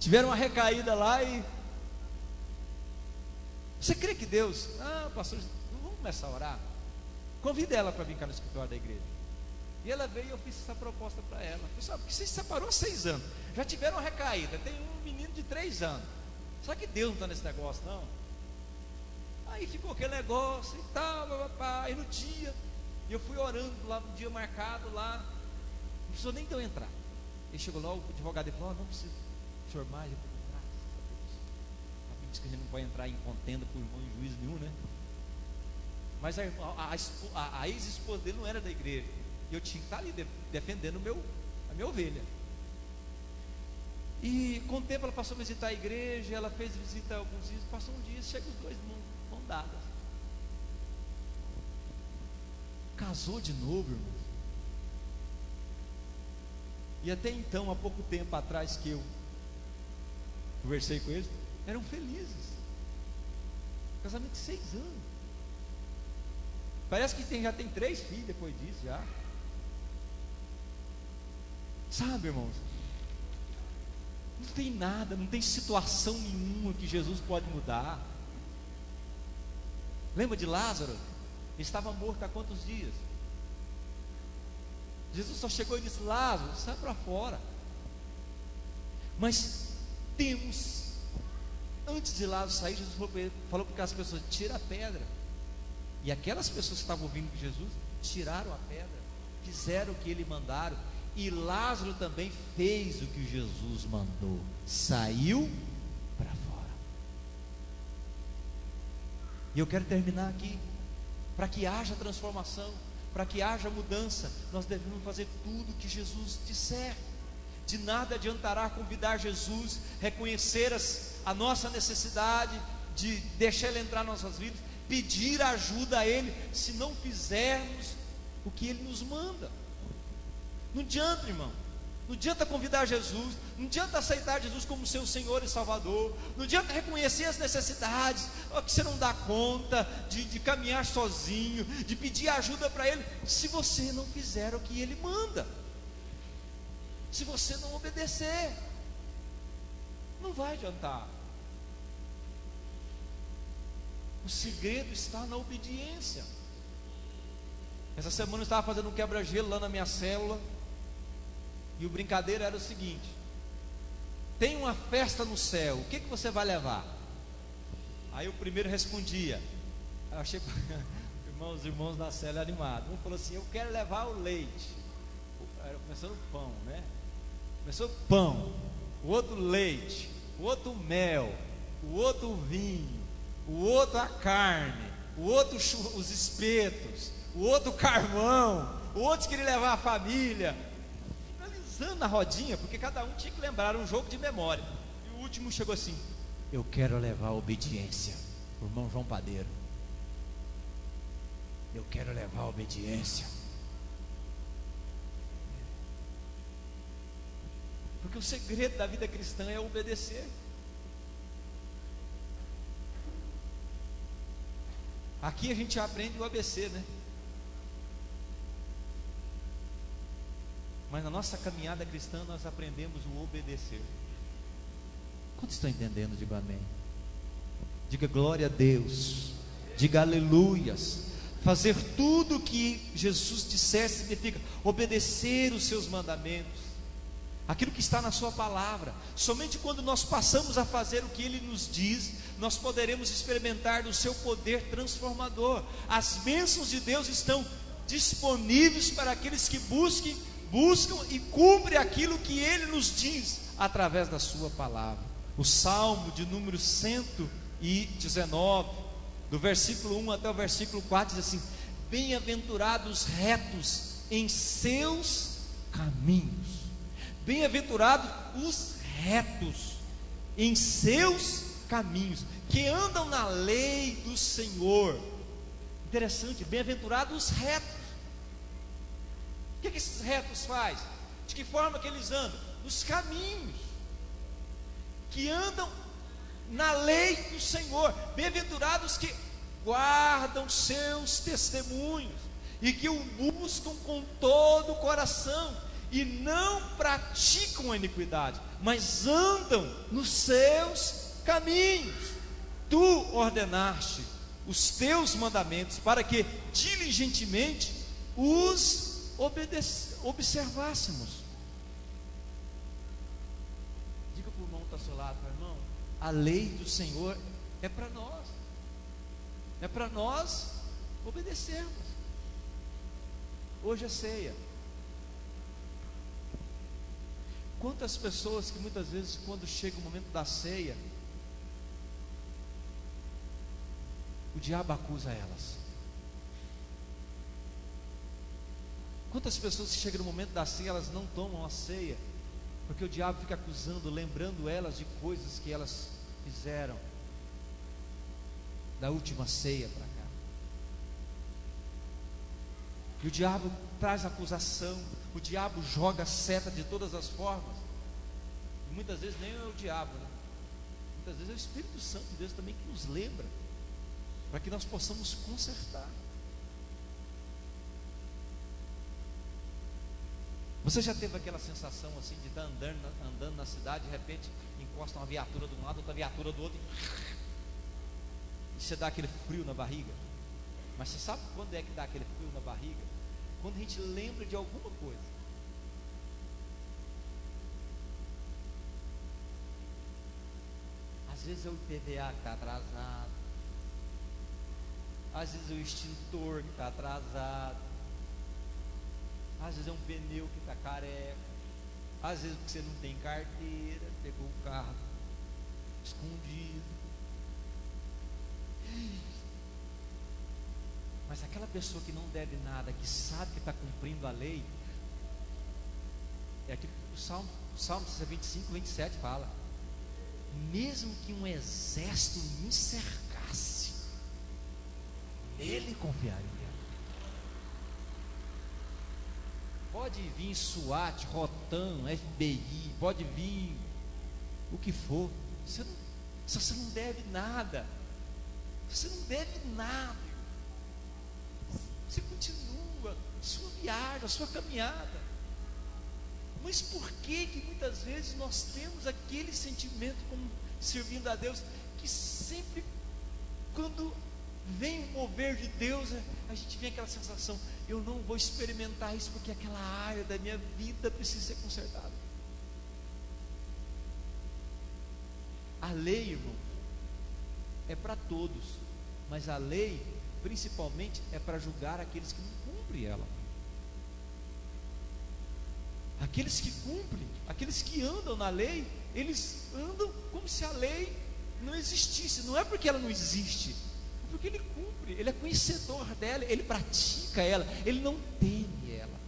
Tiveram uma recaída lá e... Você crê que Deus... pastor, vamos começar a orar? Convida ela para vir cá no escritório da igreja. E ela veio e eu fiz essa proposta para ela. Pessoal, porque você se separou há 6 anos, já tiveram uma recaída, tem um menino de 3 anos. Será que Deus não está nesse negócio, não? Aí ficou aquele negócio e tal, aí no dia, eu fui orando lá no dia marcado lá, não precisou nem de eu entrar. Ele chegou lá, o advogado falou: não precisa, senhor mais, eu falei: graças a Deus. A Bíblia diz que a gente não pode entrar em contenda com o irmão em juízo nenhum, né? Mas a ex-esposa dele não era da igreja, e eu tinha que estar ali defendendo a minha ovelha. E com o tempo ela passou a visitar a igreja, ela fez visita alguns dias, passou um dia, chega os dois mão dadas. Casou de novo, irmão. E até então, há pouco tempo atrás que eu conversei com eles, eram felizes. Casamento de 6 anos. Parece que já tem 3 filhos depois disso já. Sabe, irmãos? Não tem nada, não tem situação nenhuma que Jesus pode mudar. Lembra de Lázaro? Ele estava morto há quantos dias? Jesus só chegou e disse: Lázaro, sai para fora. Mas antes de Lázaro sair, Jesus falou para aquelas pessoas: tira a pedra. E aquelas pessoas que estavam ouvindo Jesus tiraram a pedra, fizeram o que ele mandaram. E Lázaro também fez o que Jesus mandou, saiu para fora. E eu quero terminar aqui. Para que haja transformação, para que haja mudança, nós devemos fazer tudo o que Jesus disser. De nada adiantará convidar Jesus, reconhecer a nossa necessidade de deixar Ele entrar nas nossas vidas, pedir ajuda a Ele, se não fizermos o que Ele nos manda. Não adianta, irmão. Não adianta convidar Jesus, não adianta aceitar Jesus como seu Senhor e Salvador, não adianta reconhecer as necessidades, que você não dá conta de caminhar sozinho, de pedir ajuda para Ele, se você não fizer o que Ele manda, se você não obedecer, não vai adiantar. O segredo está na obediência. Essa semana eu estava fazendo um quebra-gelo lá na minha célula, e o brincadeira era o seguinte: tem uma festa no céu, o que você vai levar? Aí o primeiro respondia, eu achei os irmãos da célula animados. Um falou assim: eu quero levar o leite. Era começando o pão, né? Começou pão, o outro leite, o outro mel, o outro vinho, o outro a carne, o outro os espetos, o outro carvão, o outro queria levar a família, finalizando na rodinha, porque cada um tinha que lembrar, um jogo de memória. E o último chegou assim: eu quero levar a obediência, o irmão João Padeiro. Eu quero levar a obediência. Porque o segredo da vida cristã é obedecer. Aqui a gente aprende o ABC, né? Mas na nossa caminhada cristã nós aprendemos o obedecer. Quantos estão entendendo? Diga amém. Diga glória a Deus. Diga aleluias. Fazer tudo o que Jesus dissesse significa obedecer os seus mandamentos, aquilo que está na sua palavra. Somente quando nós passamos a fazer o que Ele nos diz, nós poderemos experimentar do seu poder transformador. As bênçãos de Deus estão disponíveis para aqueles que buscam e cumprem aquilo que Ele nos diz através da sua palavra. O Salmo de número 119, do versículo 1 até o versículo 4 diz assim: bem-aventurados retos em seus caminhos. Bem-aventurados os retos em seus caminhos, que andam na lei do Senhor. Interessante, bem-aventurados os retos. O que esses retos fazem? De que forma que eles andam? Nos caminhos, que andam na lei do Senhor. Bem-aventurados que guardam seus testemunhos e que o buscam com todo o coração, e não praticam a iniquidade, mas andam nos seus caminhos. Tu ordenaste os teus mandamentos para que diligentemente os observássemos. Diga para o irmão que está ao seu lado: irmão, a lei do Senhor é para nós, é para nós obedecermos. Hoje é ceia. Quantas pessoas que muitas vezes, quando chega o momento da ceia, o diabo acusa elas. Quantas pessoas que chegam no momento da ceia, elas não tomam a ceia, porque o diabo fica acusando, lembrando elas de coisas que elas fizeram da última ceia para cá. E o diabo traz acusação, o diabo joga seta de todas as formas. E muitas vezes nem é o diabo, né? Muitas vezes é o Espírito Santo de Deus também que nos lembra, para que nós possamos consertar. Você já teve aquela sensação assim de estar andando na cidade, de repente encosta uma viatura de um lado, outra viatura do outro, e você dá aquele frio na barriga? Mas você sabe quando é que dá aquele frio na barriga? Quando a gente lembra de alguma coisa. Às vezes é o IPVA que está atrasado, às vezes é o extintor que está atrasado, às vezes é um pneu que está careca, às vezes porque você não tem carteira, pegou o carro escondido. Mas aquela pessoa que não deve nada, que sabe que está cumprindo a lei, é aquilo que o Salmo 25, 27 fala: mesmo que um exército me cercasse, nele confiaria. Pode vir SWAT, Rotan, FBI, pode vir o que for, você não deve nada, você não deve nada. Você continua a sua viagem, a sua caminhada. Mas por que muitas vezes nós temos aquele sentimento como servindo a Deus, que sempre quando vem o mover de Deus, a gente vem aquela sensação: eu não vou experimentar isso porque aquela área da minha vida precisa ser consertada. A lei, irmão, é para todos, mas a lei principalmente é para julgar aqueles que não cumprem ela. Aqueles que cumprem, aqueles que andam na lei, eles andam como se a lei não existisse. Não é porque ela não existe, é porque ele cumpre, ele é conhecedor dela, ele pratica ela, ele não teme ela.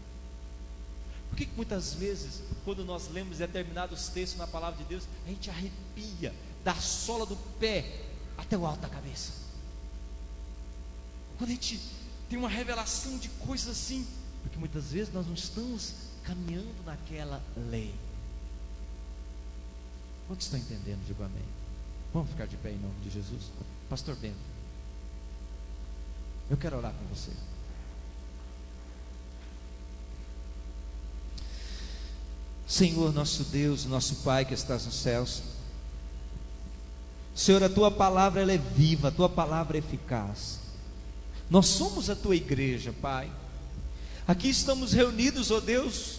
Por que muitas vezes, quando nós lemos determinados textos na palavra de Deus, a gente arrepia da sola do pé até o alto da cabeça? Quando a gente tem uma revelação de coisas assim, porque muitas vezes nós não estamos caminhando naquela lei. Quantos estão entendendo? Digo amém. Vamos ficar de pé em nome de Jesus. Pastor Bento, eu quero orar com você. Senhor, nosso Deus, nosso Pai que estás nos céus, Senhor, a tua palavra ela é viva, a tua palavra é eficaz. Nós somos a tua igreja, Pai. Aqui estamos reunidos, ó Deus,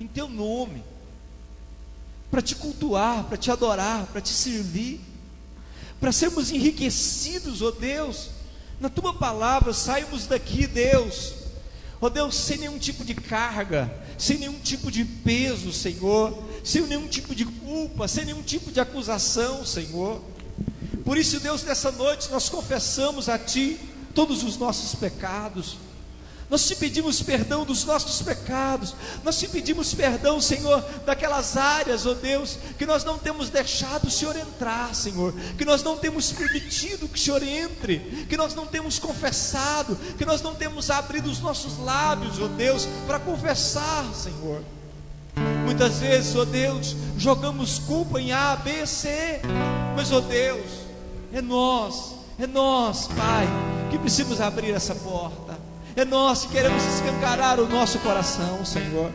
em teu nome, para te cultuar, para te adorar, para te servir, para sermos enriquecidos, ó Deus, na tua palavra. Saímos daqui, Deus, ó Deus, sem nenhum tipo de carga, sem nenhum tipo de peso, Senhor, sem nenhum tipo de culpa, sem nenhum tipo de acusação, Senhor. Por isso, Deus, nessa noite nós confessamos a Ti todos os nossos pecados. Nós te pedimos perdão dos nossos pecados. Nós te pedimos perdão, Senhor, daquelas áreas, ó Deus, que nós não temos deixado o Senhor entrar, Senhor, que nós não temos permitido que o Senhor entre, que nós não temos confessado, que nós não temos abrido os nossos lábios, ó Deus, para confessar, Senhor. Muitas vezes, ó Deus, jogamos culpa em A, B, C, mas, ó Deus, é nós, Pai, que precisamos abrir essa porta. É nós que queremos escancarar o nosso coração, Senhor.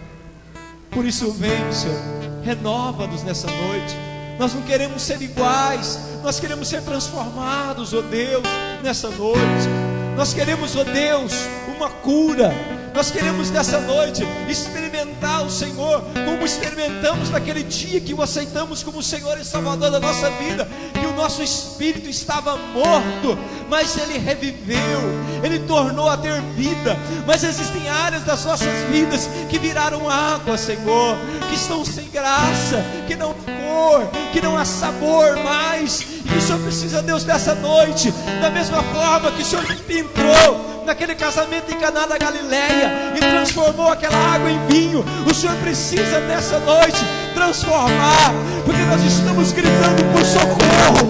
Por isso vem, Senhor, renova-nos nessa noite. Nós não queremos ser iguais, nós queremos ser transformados, ó Deus, nessa noite. Nós queremos, ó Deus, uma cura. Nós queremos nessa noite experimentar o Senhor como experimentamos naquele dia que o aceitamos como Senhor e Salvador da nossa vida, que o nosso espírito estava morto, mas Ele reviveu, Ele tornou a ter vida. Mas existem áreas das nossas vidas que viraram água, Senhor, que estão sem graça, que não cor, que não há sabor mais. E o Senhor precisa, Deus, dessa noite, da mesma forma que o Senhor entrou naquele casamento em Caná da Galileia e transformou aquela água em vinho. O Senhor precisa nessa noite transformar, porque nós estamos gritando por socorro.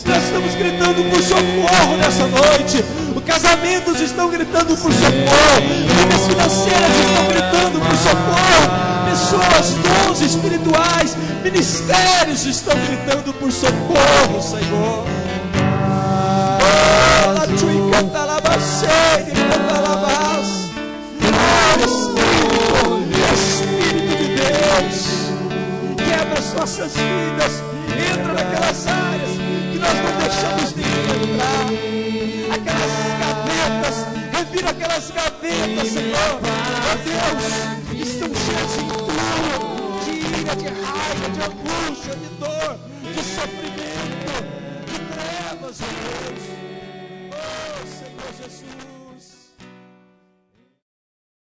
Nós estamos gritando por socorro nessa noite. Os casamentos estão gritando por socorro, vidas financeiras estão gritando por socorro, pessoas, dons espirituais, ministérios estão gritando por socorro, Senhor. Espírito de Deus, quebra as nossas vidas, entra naquelas áreas que nós não deixamos ninguém entrar, aquelas gavetas, revira aquelas gavetas, Senhor. Ó Deus, estão cheias de entulho, de ira, de raiva, de angústia, de dor, de sofrimento, de trevas, ó Deus. Oh, Senhor Jesus.